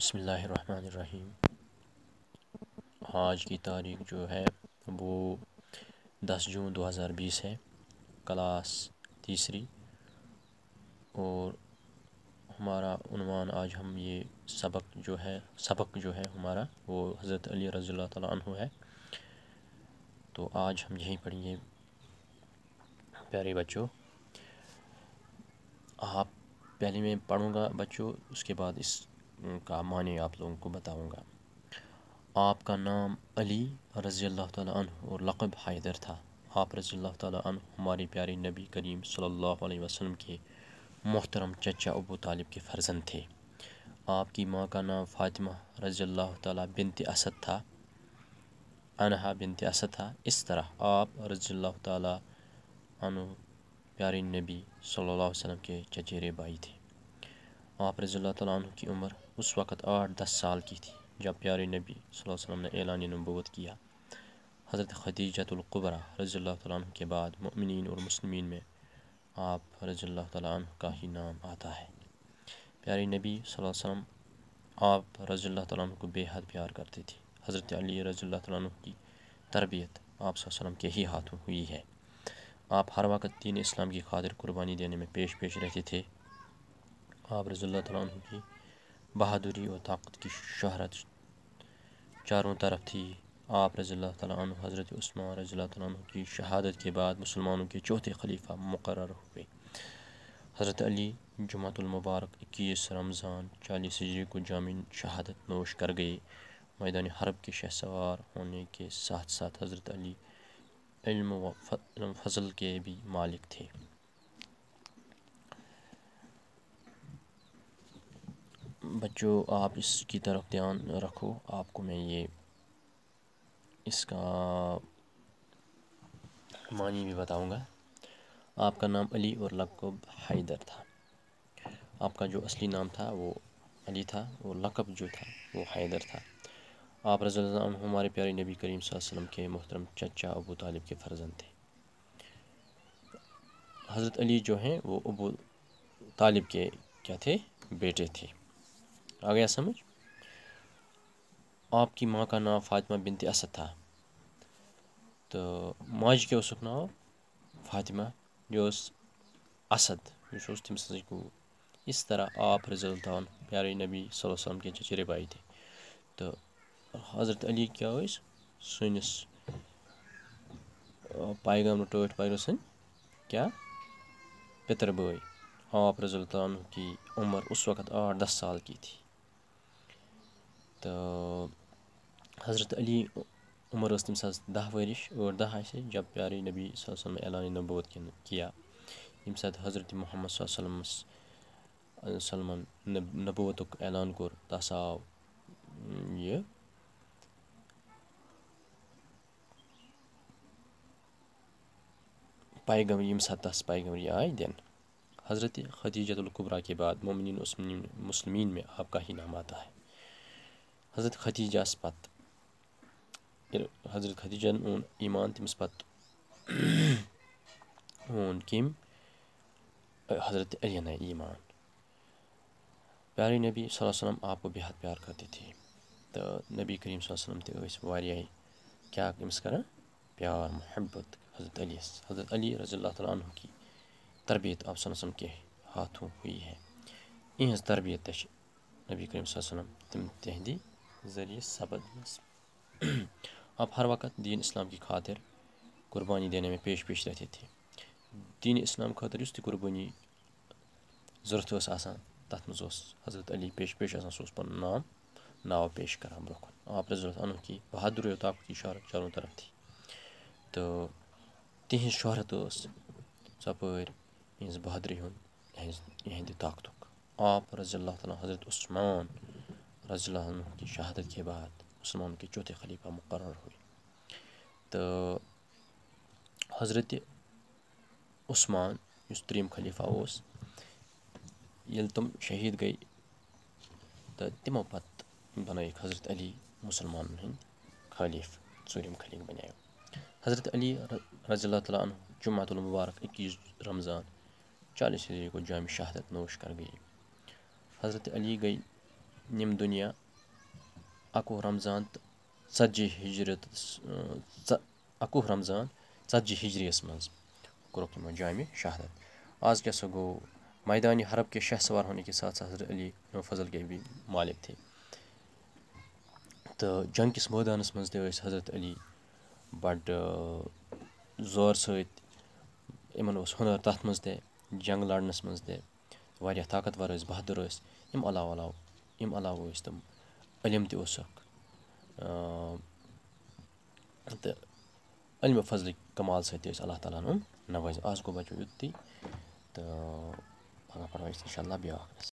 بسم اللہ الرحمن الرحیم۔ آج کی تاریخ جو ہے وہ 10 جون 2020 ہے، کلاس تیسری، اور ہمارا عنوان آج ہم یہ سبق جو ہے ہمارا وہ حضرت علی رضی اللہ تعالیٰ عنہ ہے۔ تو آج ہم یہی پڑھیں گے پیارے بچوں۔ آپ پہلے میں پڑھوں گا بچوں، اس کے بعد اس کا معنی آپ لوگوں کو بتاؤں گا۔ آپ کا نام علی رضی اللہ تعالیٰ عنہ اور لقب حیدر تھا۔ آپ رضی اللہ تعالیٰ عنہ ہمارے پیارے نبی کریم صلی اللہ علیہ وسلم کے محترم چچا ابو طالب کے فرزند تھے۔ آپ کی ماں کا نام فاطمہ رضی اللہ تعالیٰ بنت اسد تھا، عنہا بنت اسد تھا۔ اس طرح آپ رضی اللہ تعالیٰ عنہ پیارے نبی صلی اللہ علیہ وسلم کے چچیرے بھائی تھے۔ آپ رضی اللہ تعالیٰ عنہ کی عمر اس وقت 8-10 سال کی تھی جب پیارے نبی صلی اللہ علیہ وسلم نے اعلان نبوت کیا۔ حضرت خدیجۃ الکبریٰ رضی اللہ تعالیٰ عنہ کے بعد مؤمنین اور مسلمین میں آپ رضی اللہ تعالیٰ عنہ کا ہی نام آتا ہے۔ پیارے نبی صلی اللہ علیہ وسلم آپ رضی اللہ تعالیٰ عنہ کو بے حد پیار کرتے تھے۔ حضرت علی رضی اللہ تعالیٰ عنہ کی تربیت آپ صلی اللہ علیہ وسلم کے ہی ہاتھوں ہوئی ہے۔ آپ ہر وقت دین اسلام کی خاطر قربانی دینے میں پیش رہتے تھے۔ آپ رضی اللہ تعالیٰ عنہ کی بہادری اور طاقت کی شہرت چاروں طرف تھی۔ آپ رضی اللہ تعالیٰ عنہ حضرت عثمان رضی اللہ تعالیٰ عنہ کی شہادت کے بعد مسلمانوں کے چوتھے خلیفہ مقرر ہوئے۔ حضرت علی جمعۃ المبارک 21 رمضان 40 ہجری کو جامع شہادت نوش کر گئے۔ میدان حرب کے شہ سوار ہونے کے ساتھ ساتھ حضرت علی علم و فضل کے بھی مالک تھے۔ بچوں آپ اس کی طرف دھیان رکھو، آپ کو میں یہ اس کا معنی بھی بتاؤں گا۔ آپ کا نام علی اور لقب حیدر تھا۔ آپ کا جو اصلی نام تھا وہ علی تھا اور لقب جو تھا وہ حیدر تھا۔ آپ رضی اللہ عنہ ہمارے پیارے نبی کریم صلی اللہ علیہ وسلم کے محترم چچا ابو طالب کے فرزند تھے۔ حضرت علی جو ہیں وہ ابو طالب کے کیا تھے؟ بیٹے تھے۔ آ گیا سمجھ؟ آپ کی ماں کا نام فاطمہ بنت اسد تھا، تو ماج کے اسک ناو فاطمہ جو اسد جو تم سز کو۔ اس طرح آپ رضی اللہ عنہ پیارے نبی صلی اللہ علیہ وسلم کے چچیرے بھائی تھے۔ تو حضرت علی کیا ہوئے سنس پیغام ٹوٹ پیغام سن کیا پتر بھائی۔ آپ رضی اللہ عنہ کی عمر اس وقت 8-10 سال کی تھی۔ تو حضرت علی عمر اس تم ساز 10 ورش اور 10 سے جب پیارے نبی صلی اللہ علیہ وسلم اعلان نبوت کیا، یم ساتھ حضرت محمد صلی اللہ علیہ وسلم نبوت اعلان کور تس آو یہ پیغام، یم ساتھ تس پیغمبری آئے دن۔ حضرت خدیجۃ الکبریٰ کے بعد مومنین مسلمین میں آپ کا ہی نام آتا ہے۔ حضرت خدیجہ پت حضرت خدیجہ اون ایمان تمس پت اون کم حضرت علی نے ایمان۔ پیارے نبی صلی اللہ علیہ وسلم آپ کو بے حد پیار کرتے تھے، تو نبی کریم صلی اللہ علیہ وسلم تہ واریاہ کیا کمس کران پیار محبت حضرت علی۔ حضرت علی رضی اللہ تعالیٰ عنہ کی تربیت آپ صلی اللہ علیہ وسلم کے ہاتھوں ہوئی ہے۔ یہز تربیت نبی کریم صلی اللہ علیہ وسلم تم تہندی ذریعے سبد۔ آپ ہر وقت دین اسلام کی خاطر قربانی دینے میں پیش رہتے تھے۔ دین اسلام خاطر اس تہ قربانی ضرورت اس آسان تت مز حضرت علی پیش آسان، سہ پن ناو پیش کران برہ کن۔ آپ رضی اللہ عنہ کی بہادری و طاقت کی شہرت چاروں طرف تھی، تو تہذ شہرت ثپر یہذ بہادری ہند طاقت۔ آپ رضی اللہ تعالیٰ حضرت عثمان رضی اللہ عنہ کی شہادت کے بعد مسلمانوں کے چوتھے خلیفہ مقرر ہوئے۔ تو حضرت عثمان اس تریم خلیفہ اس یل تم شہید گئی، تو تمو پت بنائک حضرت علی مسلمان ہند خلیف، ژوٗرِم خلیف بناو۔ حضرت علی رضی اللہ تعالیٰ عنہ جمعۃ المبارک 21 رمضان 40 ہجری کو جامع شہادت نوش کر گئی۔ حضرت علی گئی نِم دُنیا 21 رمضان تہٕ 40 ہجرت 21 رمضان 40 ہجریَس منٛز کوٚرُکھ تِمو جامِ شہادت. آز کیٛاہ سا گوٚو میدانِ حرب کے شہ سوار ہونے کے ساتھ ساتھ حضرت علی فضل کے بھی مالک تھے. تہٕ جنٛگ کِس مٲدانَس منٛز تہِ ٲسۍ حضرت علی بَڑٕ زورٕ سۭتۍ یِمَن اوس ہُنر تَتھ منٛز تہِ جنٛگ لڑنَس منٛز تہِ واریاہ طاقتور ٲسۍ بہادُر ٲسۍ. اَمہِ علاوٕ ٲسۍ تِم علم تہِ اوسُکھ تہٕ علمِ فضلٕکۍ کمال سۭتۍ تہِ ٲسۍ اللہ تعالیٰ ہَن نوٲزۍ. آز گوٚو بَچو یُتُے تہٕ پگاہ پَرو أسۍ اِنشاء اللہ بیٛاکھ